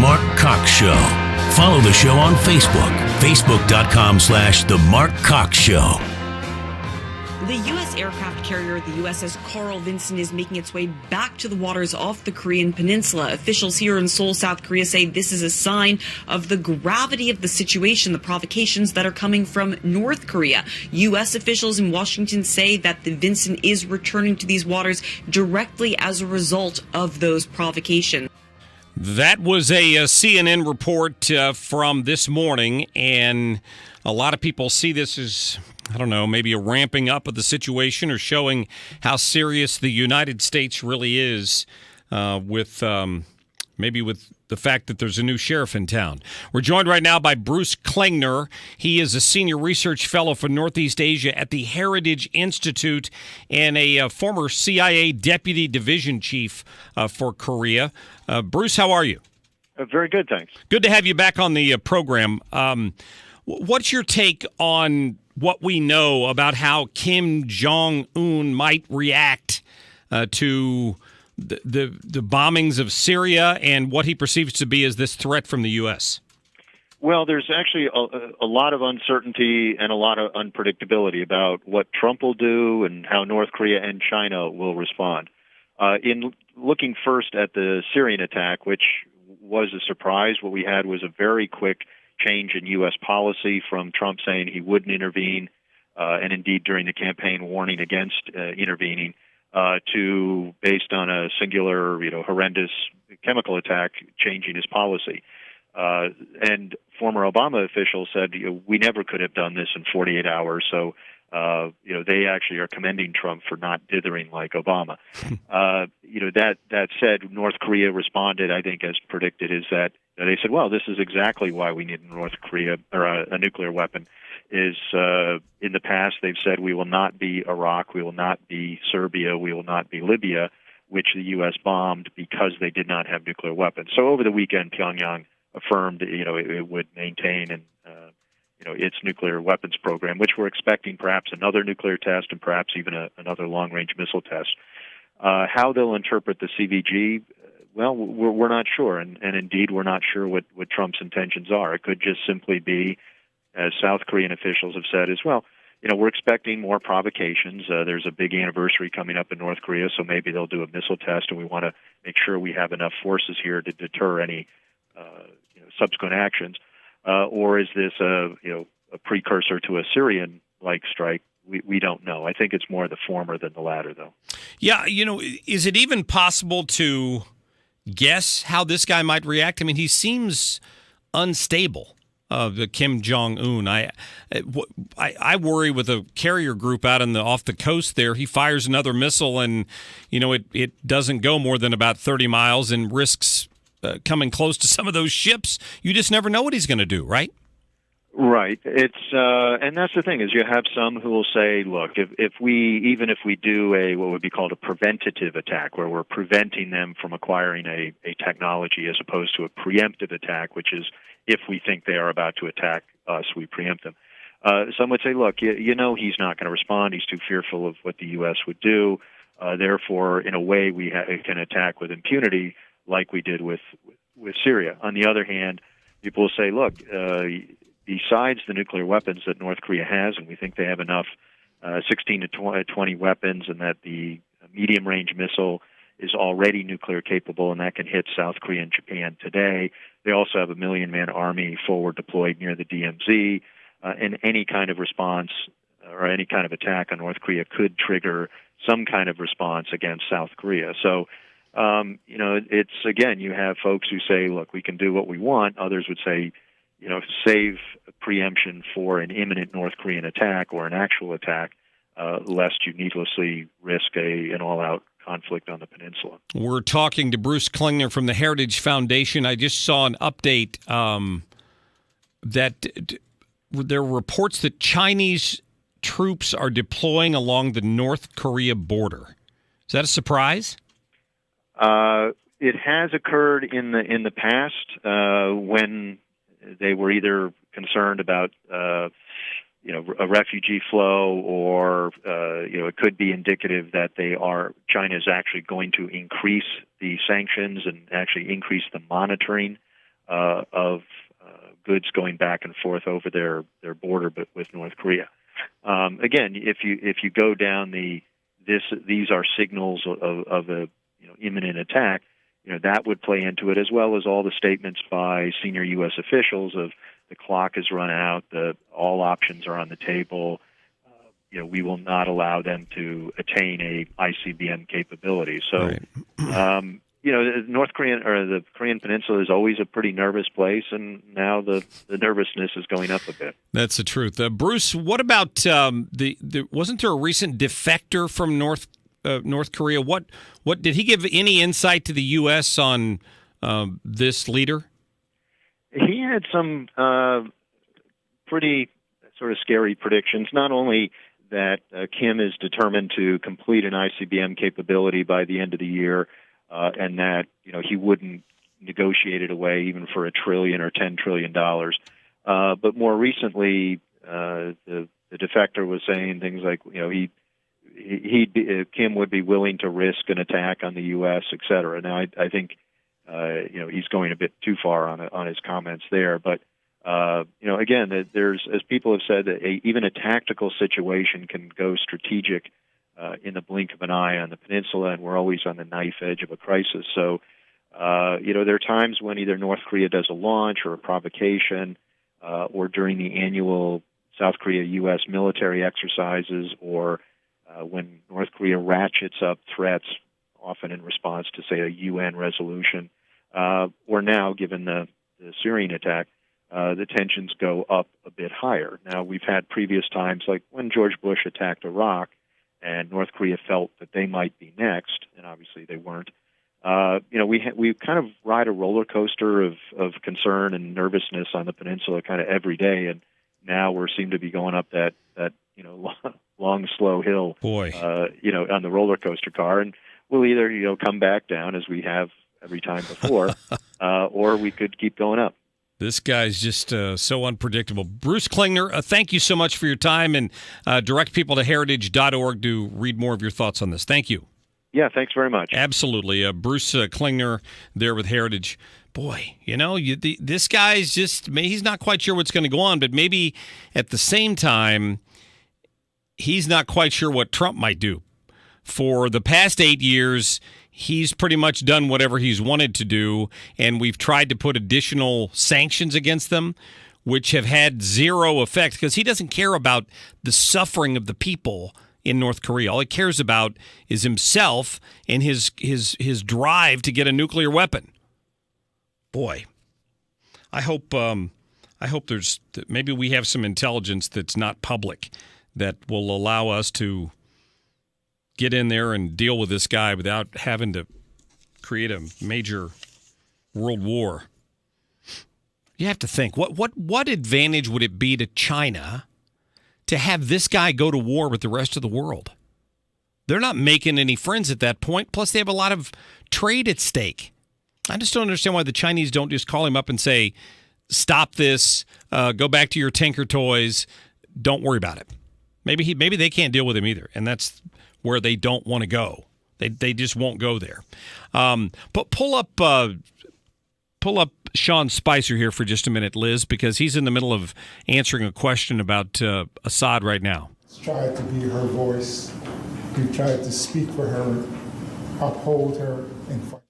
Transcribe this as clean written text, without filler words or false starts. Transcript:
Mark Cox Show. Follow the show on Facebook, facebook.com/The Mark Cox Show. The U.S. aircraft carrier, the USS Carl Vinson, is making its way back to the waters off the Korean Peninsula. Officials here in Seoul, South Korea, say this is a sign of the gravity of the situation, the provocations that are coming from North Korea. U.S. officials in Washington say that the Vinson is returning to these waters directly as a result of those provocations. That was a CNN report from this morning, and a lot of people see this as, I don't know, maybe a ramping up of the situation or showing how serious the United States really is with the fact that there's a new sheriff in town. We're joined right now by Bruce Klingner. He is a senior research fellow for Northeast Asia at the Heritage Institute and a former CIA deputy division chief for Korea. Bruce, how are you? Very good, thanks. Good to have you back on the program. What's your take on what we know about how Kim Jong Un might react to the bombings of Syria and what he perceives to be as this threat from the U.S.? Well, there's actually a lot of uncertainty and a lot of unpredictability about what Trump will do and how North Korea and China will respond. In looking first at the Syrian attack, which was a surprise, what we had was a very quick change in U.S. policy from Trump saying he wouldn't intervene, and indeed during the campaign warning against intervening, to, based on a singular, horrendous chemical attack, changing his policy. And former Obama officials said, we never could have done this in 48 hours, so they actually are commending Trump for not dithering like Obama. That said, North Korea responded, I think, as predicted, is that they said, well, this is exactly why we need North Korea or a nuclear weapon. In the past they've said we will not be Iraq, we will not be Serbia, we will not be Libya, which the U.S. bombed because they did not have nuclear weapons. So over the weekend, Pyongyang affirmed it would maintain and its nuclear weapons program, which we're expecting perhaps another nuclear test and perhaps even another long-range missile test. How they'll interpret the CVG, well, we're not sure, and indeed we're not sure what Trump's intentions are. It could just simply be, as South Korean officials have said as well, we're expecting more provocations. There's a big anniversary coming up in North Korea, so maybe they'll do a missile test, and we want to make sure we have enough forces here to deter any subsequent actions. Or is this a precursor to a Syrian-like strike? We don't know. I think it's more the former than the latter, though. Yeah, is it even possible to guess how this guy might react? I mean, he seems unstable. The Kim Jong Un. I worry with a carrier group out off the coast there. He fires another missile, and it doesn't go more than about 30 miles and risks coming close to some of those ships. You just never know what he's going to do, right? Right. It's and that's the thing is you have some who will say, look, if we do what would be called a preventative attack, where we're preventing them from acquiring a technology as opposed to a preemptive attack, which is if we think they are about to attack us, we preempt them. Some would say, look, he's not going to respond. He's too fearful of what the U.S. would do. Therefore, in a way, we can attack with impunity like we did with Syria. On the other hand, people will say, look, besides the nuclear weapons that North Korea has, and we think they have enough 16 to 20 weapons, and that the medium-range missile is already nuclear capable, and that can hit South Korea and Japan today. They also have a million-man army forward deployed near the DMZ, and any kind of response or any kind of attack on North Korea could trigger some kind of response against South Korea. So, it's, again, you have folks who say, look, we can do what we want. Others would say, save preemption for an imminent North Korean attack or an actual attack, lest you needlessly risk an all-out conflict on the peninsula. We're talking to Bruce Klingner from the Heritage Foundation. I just saw an update that there are reports that Chinese troops are deploying along the North Korea border. Is that a surprise? It has occurred in the past when they were either concerned about a refugee flow, or it could be indicative that China is actually going to increase the sanctions and actually increase the monitoring of goods going back and forth over their border, but with North Korea. Again, if you go down these are signals of a imminent attack, that would play into it, as well as all the statements by senior U.S. officials of the clock has run out, all options are on the table. We will not allow them to attain a ICBM capability. So, right. North Korean or the Korean Peninsula is always a pretty nervous place, and now the nervousness is going up a bit. That's the truth. Bruce, what about wasn't there a recent defector from North Korea? What did he give any insight to the U.S. on this leader? He had some pretty sort of scary predictions. Not only that Kim is determined to complete an ICBM capability by the end of the year, and that he wouldn't negotiate it away even for $1 trillion or $10 trillion. But more recently, the defector was saying things like, Kim would be willing to risk an attack on the U.S., et cetera. Now, I think he's going a bit too far on his comments there. But again, there's, as people have said, even a tactical situation can go strategic in the blink of an eye on the peninsula, and we're always on the knife edge of a crisis. So, there are times when either North Korea does a launch or a provocation, or during the annual South Korea-U.S. military exercises, or when North Korea ratchets up threats, often in response to, say, a UN resolution, or now, given the Syrian attack, the tensions go up a bit higher. Now, we've had previous times, like when George Bush attacked Iraq, and North Korea felt that they might be next, and obviously they weren't. We kind of ride a roller coaster of concern and nervousness on the peninsula kind of every day, and now we seem to be going up that long, slow hill. Boy, on the roller coaster car, and we'll either come back down as we have every time before, or we could keep going up. This guy's just so unpredictable. Bruce Klingner, thank you so much for your time, and direct people to heritage.org to read more of your thoughts on this. Thank you. Yeah, thanks very much. Absolutely. Bruce Klingner there with Heritage. Boy, this guy's he's not quite sure what's going to go on, but maybe at the same time, he's not quite sure what Trump might do. For the past 8 years, he's pretty much done whatever he's wanted to do, and we've tried to put additional sanctions against them, which have had zero effect because he doesn't care about the suffering of the people in North Korea. All he cares about is himself and his drive to get a nuclear weapon. Boy, I hope maybe we have some intelligence that's not public that will allow us to get in there and deal with this guy without having to create a major world war. You have to think, what advantage would it be to China to have this guy go to war with the rest of the world? They're not making any friends at that point. Plus, they have a lot of trade at stake. I just don't understand why the Chinese don't just call him up and say, stop this, go back to your Tinker Toys, don't worry about it. Maybe they can't deal with him either, and that's where they don't want to go. They just won't go there. But pull up Sean Spicer here for just a minute, Liz, because he's in the middle of answering a question about Assad right now. Tried to be her voice. We tried to speak for her, uphold her, and fight.